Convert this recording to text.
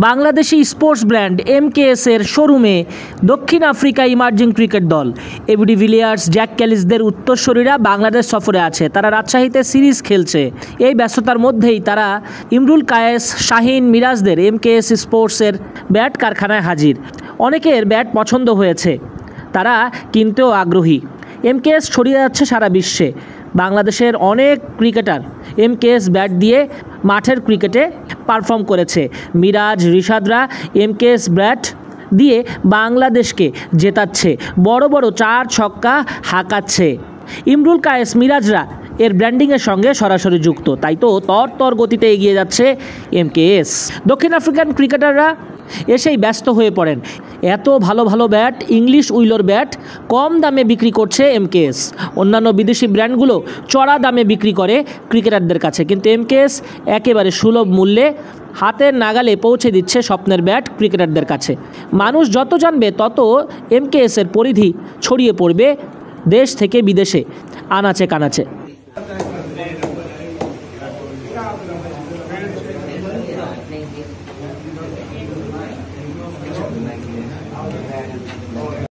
Bangladeshi sports brand MKS এর শোরুমে দক্ষিণ আফ্রিকা ইমার্জিং ক্রিকেট দল এবি ডিভিলিয়ার্স, জ্যাক ক্যালিসদের উত্তরসূরিরা বাংলাদেশ সফরে আছে। তারা রাজশাহীতে সিরিজ খেলছে। এই ব্যস্ততার মধ্যেই তারা ইমরুল কায়েস, শাহিন, মিরাজদের এমকেএস স্পোর্টসের ব্যাট কারখানায় হাজির। অনেকের ব্যাট পছন্দ হয়েছে, তারা কিনতেও আগ্রহী। এমকেএস ছড়িয়ে যাচ্ছে সারা বিশ্বে। বাংলাদেশের অনেক ক্রিকেটার এমকেএস ব্যাট দিয়ে মাঠের ক্রিকেটে পারফর্ম করেছে। মিরাজ, রিশাদরা এমকেএস ব্যাট দিয়ে বাংলাদেশকে জেতাচ্ছে, বড় বড় 4 ছক্কা হাঁকাচ্ছে। ইমরুল কায়েস, মিরাজরা এর ব্র্যান্ডিংয়ের সঙ্গে সরাসরি যুক্ত, তাই তো তর গতিতে এগিয়ে যাচ্ছে এমকেএস। দক্ষিণ আফ্রিকান ক্রিকেটাররা এসেই ব্যস্ত হয়ে পড়েন। এত ভালো ভালো ব্যাট, ইংলিশ উইলোর ব্যাট কম দামে বিক্রি করছে এমকেএস। অন্যান্য বিদেশি ব্র্যান্ডগুলো চড়া দামে বিক্রি করে ক্রিকেটারদের কাছে, কিন্তু এমকেএস একেবারে সুলভ মূল্যে হাতের নাগালে পৌঁছে দিচ্ছে স্বপ্নের ব্যাট ক্রিকেটারদের কাছে। মানুষ যত জানবে তত এমকেএসের পরিধি ছড়িয়ে পড়বে দেশ থেকে বিদেশে, আনাচে কানাচে।